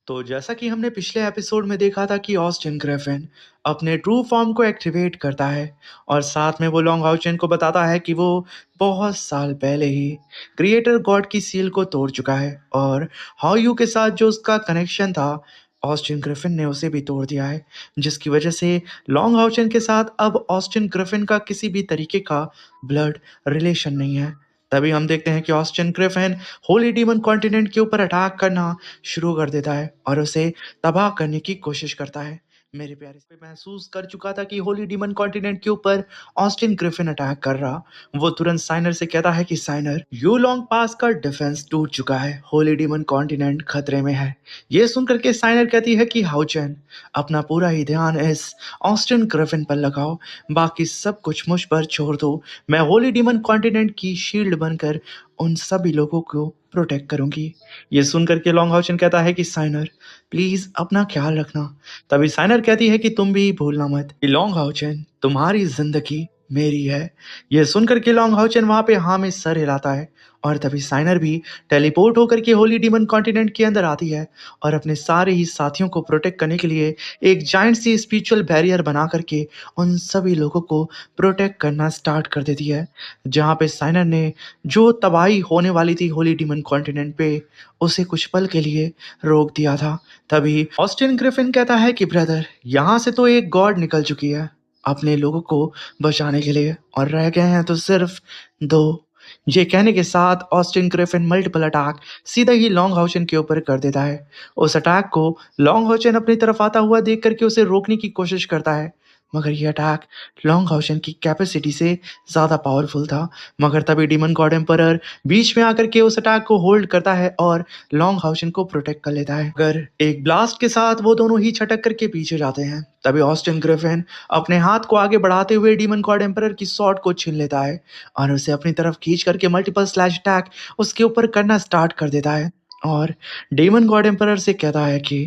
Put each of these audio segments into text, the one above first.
तो जैसा कि हमने पिछले एपिसोड में देखा था कि ऑस्टिन ग्रिफिन अपने ट्रू फॉर्म को एक्टिवेट करता है और साथ में वो लॉन्ग हाउचेन को बताता है कि वो बहुत साल पहले ही क्रिएटर गॉड की सील को तोड़ चुका है और हाउ के साथ जो उसका कनेक्शन था ऑस्टिन ग्रिफिन ने उसे भी तोड़ दिया है, जिसकी वजह से लॉन्ग हाउचेन के साथ अब ऑस्टिन ग्रिफिन का किसी भी तरीके का ब्लड रिलेशन नहीं है। तभी हम देखते हैं कि Austin Griffin Holi demon continent के ऊपर अटैक करना शुरू कर देता है और उसे तबाह करने की कोशिश करता है। मेरे प्यारे से महसूस कर चुका था कि होली डीमन कॉन्टिनेंट के ऊपर ऑस्टिन ग्रिफिन अटैक कर रहा। वो तुरंत साइनर से कहता है कि साइनर, यू लॉन्ग पास का डिफेंस टूट चुका है, होली डीमन कॉन्टिनेंट खतरे में है। ये सुनकर के साइनर कहती है कि हाउचेन, अपना पूरा ही ध्यान इस ऑस्टिन ग्रिफिन पर लगाओ, बाकी सब कुछ मुझ पर छोड़ दो। मैं होली डीमन कॉन्टिनेंट की शील्ड बनकर उन सभी लोगों को प्रोटेक्ट करूंगी। ये सुनकर के लॉन्ग हाउचन कहता है कि साइनर, प्लीज अपना ख्याल रखना। तभी साइनर कहती है कि तुम भी भूलना मत कि लॉन्ग हाउचन, तुम्हारी जिंदगी मेरी है। ये सुनकर के लॉन्ग हाउचन वहां पे हाँ में सर हिलाता है और तभी साइनर भी टेलीपोर्ट होकर के होली डीमन कॉन्टिनेंट के अंदर आती है और अपने सारे ही साथियों को प्रोटेक्ट करने के लिए एक जाइंट सी स्पिरिचुअल बैरियर बना करके उन सभी लोगों को प्रोटेक्ट करना स्टार्ट कर देती है। जहाँ पे साइनर ने जो तबाही होने वाली थी होली डीमन कॉन्टिनेंट पे, उसे कुछ पल के लिए रोक दिया था। तभी ऑस्टिन ग्रिफिन कहता है कि ब्रदर, यहाँ से तो एक गॉड निकल चुकी है अपने लोगों को बचाने के लिए और रह गए हैं तो सिर्फ दो। ये कहने के साथ ऑस्टिन ग्रिफिन मल्टीपल अटैक सीधा ही लॉन्ग हाउचन के ऊपर कर देता है। उस अटैक को लॉन्ग हाउचन अपनी तरफ आता हुआ देख करके उसे रोकने की कोशिश करता है, मगर ये अटैक लॉन्ग हाउचन की कैपेसिटी से ज़्यादा पावरफुल था। मगर तभी डीमन गॉड एम्परर बीच में आकर के उस अटैक को होल्ड करता है और लॉन्ग हाउचन को प्रोटेक्ट कर लेता है। अगर एक ब्लास्ट के साथ वो दोनों ही छटक करके पीछे जाते हैं। तभी ऑस्टिन ग्रिफिन अपने हाथ को आगे बढ़ाते हुए डीमन गॉड एम्परर की स्वॉर्ड को छीन लेता है और उसे अपनी तरफ खींच करके मल्टीपल स्लैश अटैक उसके ऊपर करना स्टार्ट कर देता है और डीमन गॉड एम्परर से कहता है कि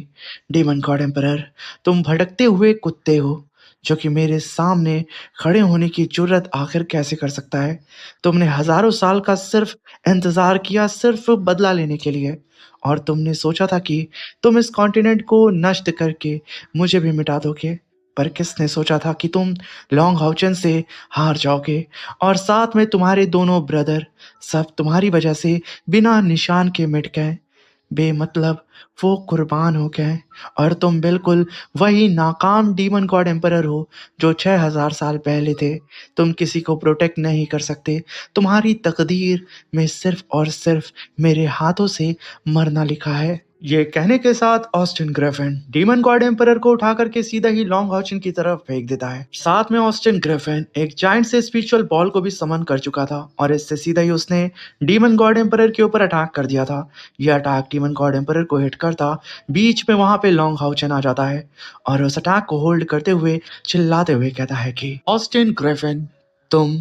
डीमन गॉड एम्परर, तुम भटकते हुए कुत्ते हो जो कि मेरे सामने खड़े होने की जुर्रत आखिर कैसे कर सकता है। तुमने हजारों साल का सिर्फ इंतजार किया, सिर्फ बदला लेने के लिए, और तुमने सोचा था कि तुम इस कॉन्टिनेंट को नष्ट करके मुझे भी मिटा दोगे। पर किसने सोचा था कि तुम लॉन्ग हाउचन से हार जाओगे और साथ में तुम्हारे दोनों ब्रदर सब तुम्हारी वजह से बिना निशान के मिट गए, बेमतलब वो कुर्बान हो गए, और तुम बिल्कुल वही नाकाम डीमन गॉड एम्परर हो जो 6000 साल पहले थे। तुम किसी को प्रोटेक्ट नहीं कर सकते। तुम्हारी तकदीर में सिर्फ और सिर्फ मेरे हाथों से मरना लिखा है। ये कहने के साथ Austin Griffin demon God emperor को उठा करके सीधा ही लॉन्ग हाउचन की तरफ फेंक देता है। साथ में ऑस्टिन ग्रिफिन एक जाइंट से स्पिरिचुअल बॉल को भी समन कर चुका था और इससे सीधा ही उसने डीमन गॉड एम्परर के ऊपर अटैक कर दिया था। यह अटैक डीमन गॉड एम्परर को हिट करता, बीच में वहां पे लॉन्ग हाउचन आ जाता है और उस अटैक को होल्ड करते हुए चिल्लाते हुए कहता है कि ऑस्टिन ग्रिफिन, तुम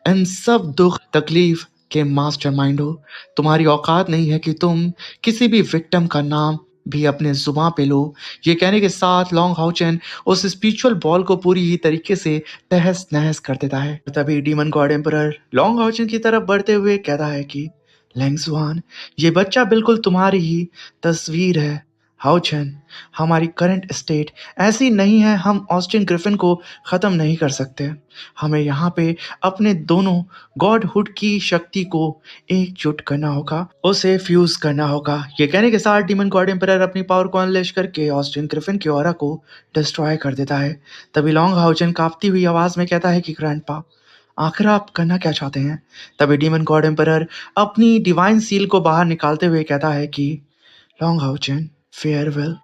इन सब दुख तकलीफ के मास्टरमाइंड हो। तुम्हारी औकात नहीं है कि तुम किसी भी विक्टिम का नाम भी अपने जुबान पे लो। ये कहने के साथ लॉन्ग हाउचन उस स्पिरिचुअल बॉल को पूरी ही तरीके से तहस नहस कर देता है। तभी डीमन गॉड एम्परर लॉन्ग हाउचन की तरफ बढ़ते हुए कहता है कि लैंग्सवान, ये बच्चा बिल्कुल तुम्हारी ही तस्वीर है। हाउचन, हमारी करंट स्टेट ऐसी नहीं है, हम ऑस्टिन ग्रिफिन को ख़त्म नहीं कर सकते। हमें यहाँ पे अपने दोनों गॉडहुड की शक्ति को एकजुट करना होगा, उसे फ्यूज करना होगा। ये कहने के साथ डीमन गॉड एम्परर अपनी पावर को अनलेश करके ऑस्टिन ग्रिफिन के ऑरा को डिस्ट्रॉय कर देता है। तभी लॉन्ग हाउचन कांपती हुई आवाज में कहता है कि ग्रैंडपा, आखिर आप करना क्या चाहते हैं। तभी डीमन गॉड एम्परर अपनी डिवाइन सील को बाहर निकालते हुए कहता है कि लॉन्ग हाउचन, फेयरवेल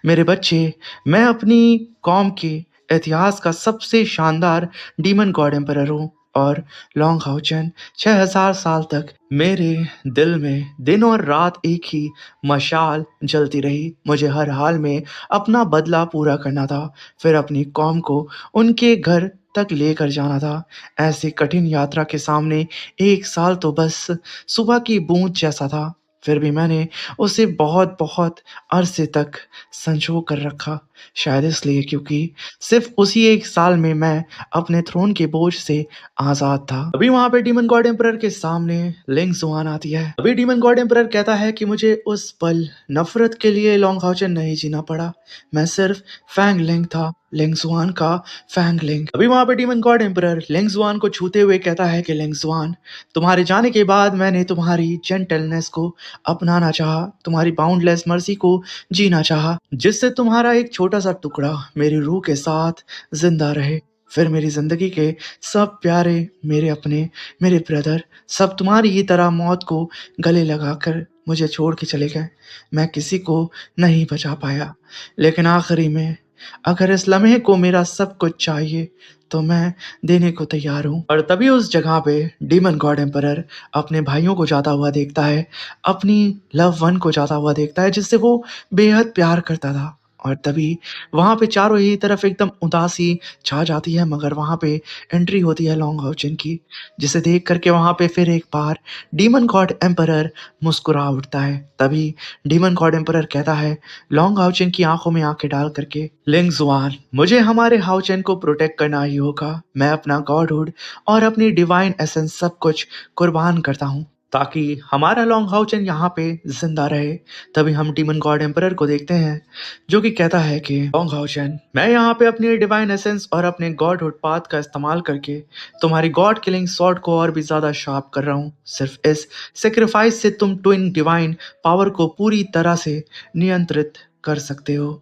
मेरे बच्चे, मैं अपनी कौम के इतिहास का सबसे शानदार डीमन गॉड एम्परर हूँ और लॉन्ग हाउचन, 6000 साल तक मेरे दिल में दिन और रात एक ही मशाल जलती रही। मुझे हर हाल में अपना बदला पूरा करना था, फिर अपनी कौम को उनके घर तक लेकर जाना था। ऐसी कठिन यात्रा के सामने एक साल तो बस सुबह की बूंद जैसा था। फिर भी मैंने उसे बहुत-बहुत अरसे तक संजो कर रखा। शायद इसलिए क्योंकि सिर्फ़ उसी 1 साल में मैं अपने थ्रोन के बोझ से आज़ाद था। अभी वहाँ पे डीमन गॉड एम्परर के सामने लिंग ज़ुआन आती है। अभी डीमन गॉड एम्परर कहता है कि मुझे उस पल नफ़रत के लिए लॉन्ग हाउचेन नहीं जीना पड़ा। मैं सिर्फ़ फैंग लिंग था, लिंग ज़ुआन का फैंग लिंग। अभी वहाँ पे डीमन गॉड एम्परर लिंग ज़ुआन को छूते हुए कहता है कि लिंग ज़ुआन, तुम्हारे जाने के बाद मैंने तुम्हारी जेंटलनेस को अपनाना चाहा, तुम्हारी बाउंडलेस मर्ज़ी को जीना चाहा, जिससे तुम्हारा एक छोटा-सा टुकड़ा मेरी रूह के साथ ज़िंदा रहे। फिर मेरी ज़िंदगी के सब प्यारे, मेरे अपने, मेरे ब्रदर, सब तुम्हारी ही तरह मौत को गले लगाकर मुझे छोड़ के चले गए। मैं किसी को नहीं बचा पाया, लेकिन आखिरी में अगर इस लम्हे को मेरा सब कुछ चाहिए, तो मैं देने को तैयार हूँ। और तभी उस जगह पे डीमन गॉड एम्परर अपने भाइयों को जाता हुआ देखता है, अपनी लव वन को जाता हुआ देखता है, जिससे वो बेहद प्यार करता था। और तभी वहाँ पे चारों ही तरफ एकदम उदासी छा जाती है, मगर वहाँ पे एंट्री होती है लॉन्ग हाउचेन की, जिसे देख कर के वहाँ पे फिर एक बार डीमन गॉड एम्परर मुस्कुरा उठता है। तभी डीमन गॉड एम्परर कहता है लॉन्ग हाउचेन की आंखों में आंखें डाल करके, लिंग जुआन, मुझे हमारे हाउचेन को प्रोटेक्ट करना ही होगा। मैं अपना गॉडहुड और अपनी डिवाइन एसेंस सब कुछ कुर्बान करता हूँ, ताकि हमारा लॉन्ग हाउचेन यहाँ पे जिंदा रहे। तभी हम डीमन गॉड एम्परर को देखते हैं, जो कि कहता है कि लॉन्ग हाउचेन, मैं यहाँ पे अपनी डिवाइन एसेंस और अपने गॉडहुड पाथ का इस्तेमाल करके तुम्हारी गॉड किलिंग सॉर्ड को और भी ज्यादा शार्प कर रहा हूँ। सिर्फ इस सेक्रीफाइस से तुम ट्विन डिवाइन पावर को पूरी तरह से नियंत्रित कर सकते हो।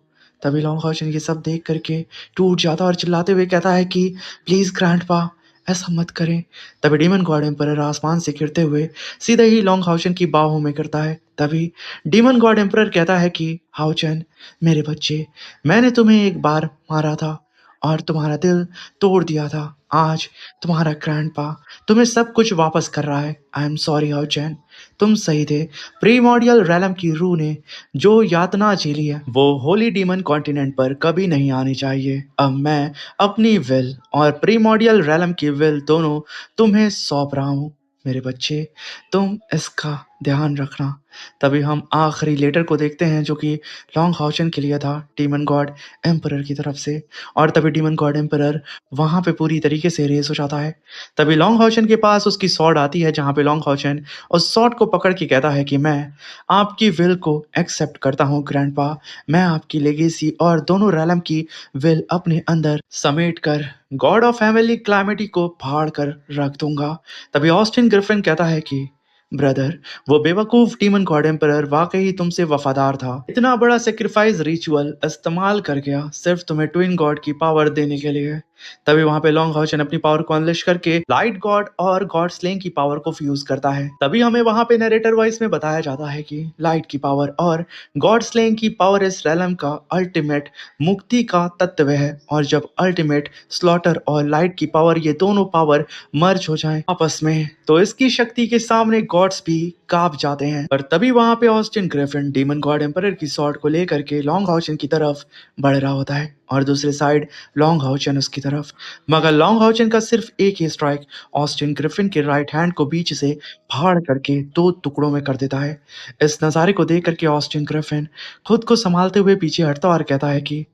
तभी लॉन्ग हाउचेन ये सब देख करके टूट जाता है और चिल्लाते हुए कहता है कि प्लीज ग्रैंडपा, ऐसा मत करें। तभी डीमन गॉड एम्परर आसमान से गिरते हुए सीधे ही लॉन्ग हाउचेन की बाहों में गिरता है। तभी डीमन गॉड एम्परर कहता है कि हाउचेन, मेरे बच्चे, मैंने तुम्हें एक बार मारा था और तुम्हारा दिल तोड़ दिया था। आज तुम्हारा ग्रैंडपा तुम्हें सब कुछ वापस कर रहा है। आई एम सॉरी हाउचेन, तुम सही थे। प्रीमोर्डियल रैलम की रूह ने जो यातना झेली है, वो होली डीमन कॉन्टिनेंट पर कभी नहीं आनी चाहिए। अब मैं अपनी विल और प्रीमोर्डियल रैलम की विल दोनों तुम्हें सौंप रहा हूँ। मेरे बच्चे, तुम इसका ध्यान रखना। तभी हम आखिरी लेटर को देखते हैं, जो कि लॉन्ग हाउचेन के लिए था डीमन गॉड एम्परर की तरफ से। और तभी डीमन गॉड एम्परर वहां पे पूरी तरीके से रेस हो जाता है। तभी लॉन्ग हाउचेन के पास उसकी सॉर्ड आती है, जहाँ पे लॉन्ग हाउचेन उस सॉर्ड को पकड़ के कहता है कि मैं आपकी विल को एक्सेप्ट करता हूँ ग्रैंडपा। मैं आपकी लेगेसी और दोनों रैलम की विल अपने अंदर समेट कर गॉड ऑफ फैमिली क्लैमिटी को फाड़ कर रख दूंगा। तभी ऑस्टिन ग्रिफिन कहता है कि ब्रदर, वो बेवकूफ डीमन गॉड एम्परर वाकई तुमसे वफादार था। इतना बड़ा सेक्रीफाइस रिचुअल इस्तेमाल कर गया सिर्फ तुम्हें ट्विन गॉड की पावर देने के लिए। तभी वहां पे लॉन्ग हाउचेन अपनी पावर को अनलिश करके लाइट गॉड और गॉड स्लेइंग की पावर को फ्यूज करता है। तभी हमें वहां पे नरेटर वॉइस में बताया जाता है कि लाइट की पावर और गॉड स्लेइंग की पावर इस रैलम का अल्टीमेट मुक्ति का तत्व है। और जब अल्टीमेट स्लॉटर और लाइट की पावर, ये दोनों पावर मर्ज हो जाएं आपस में, तो इसकी शक्ति के सामने गॉड्स भी कांप जाते हैं। और तभी वहां पे Austin Griffin demon God emperor की सॉर्ड को लेकर के लॉन्ग हाउचेन की तरफ बढ़ रहा होता है, और दूसरे साइड लॉन्ग हाउचेन उसकी तरफ। मगर लॉन्ग हाउचेन का सिर्फ एक ही स्ट्राइक ऑस्टिन ग्रिफिन के राइट हैंड को बीच से फाड़ करके दो टुकड़ों में कर देता है। इस नज़ारे को देख करके ऑस्टिन ग्रिफिन खुद को संभालते हुए पीछे हटता और कहता है कि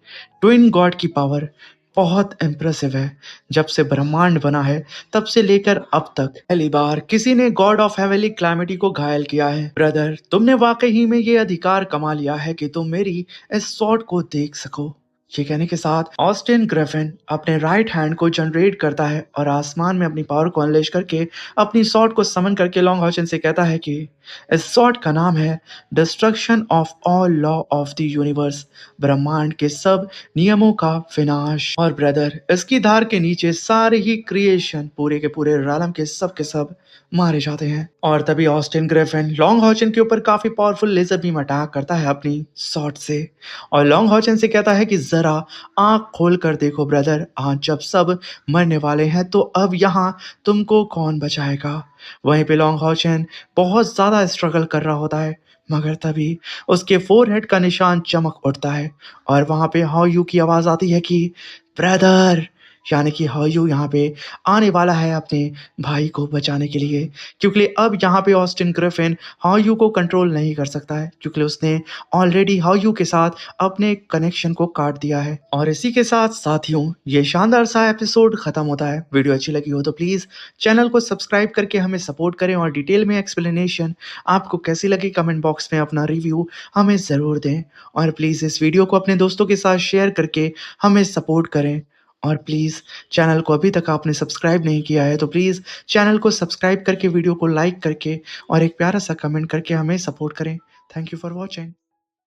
ट्विन गॉड की पावर बहुत इम्प्रेसिव है। जब से ब्रह्मांड बना है, तब से लेकर अब तक पहली बार किसी ने गॉड ऑफ हेवनली क्लैमिटी को घायल किया है। ब्रदर, तुमने वाकई ही में ये अधिकार कमा लिया है कि तुम मेरी इस स्वॉर्ड को देख सको। ये कहने के साथ ऑस्टिन ग्रिफिन अपने राइट हैंड को जनरेट करता है और आसमान में अपनी पावर को अनलेश करके अपनी स्वॉर्ड को समन करके लॉन्ग हाउचेन से कहता है कि इस स्वॉर्ड का नाम है destruction of all law of the universe, ब्रह्मांड के सब नियमों का विनाश। और ब्रदर, इसकी धार के नीचे सारे ही क्रिएशन, पूरे के पूरे रालम के सब मारे जाते हैं। और तभी ऑस्टिन ग्रिफिन लॉन्ग हॉचन के ऊपर काफी पावरफुल लेजर बीम अटैक करता है अपनी शॉट से, और लॉन्ग हॉचन से कहता है कि जरा आंख खोल कर देखो ब्रदर, आज जब सब मरने वाले हैं तो अब यहाँ तुमको कौन बचाएगा। वहीं पे लॉन्ग हॉचन बहुत ज्यादा स्ट्रगल कर रहा होता है, मगर तभी उसके फोरहेड का निशान चमक उठता है और वहां पे हाउ यू की आवाज आती है कि ब्रदर, यानी कि हायू यहाँ पे आने वाला है अपने भाई को बचाने के लिए, क्योंकि अब यहाँ पे ऑस्टिन ग्रिफिन हायू को कंट्रोल नहीं कर सकता है, क्योंकि उसने ऑलरेडी हायू के साथ अपने कनेक्शन को काट दिया है। और इसी के साथ साथियों, ये शानदार सा एपिसोड खत्म होता है। वीडियो अच्छी लगी हो तो प्लीज़ चैनल को सब्सक्राइब करके हमें सपोर्ट करें, और डिटेल में एक्सप्लेनेशन आपको कैसी लगी कमेंट बॉक्स में अपना रिव्यू हमें ज़रूर दें। और प्लीज़ इस वीडियो को अपने दोस्तों के साथ शेयर करके हमें सपोर्ट करें। और प्लीज़ चैनल को अभी तक आपने सब्सक्राइब नहीं किया है तो प्लीज़ चैनल को सब्सक्राइब करके वीडियो को लाइक करके और एक प्यारा सा कमेंट करके हमें सपोर्ट करें। Thank you for watching.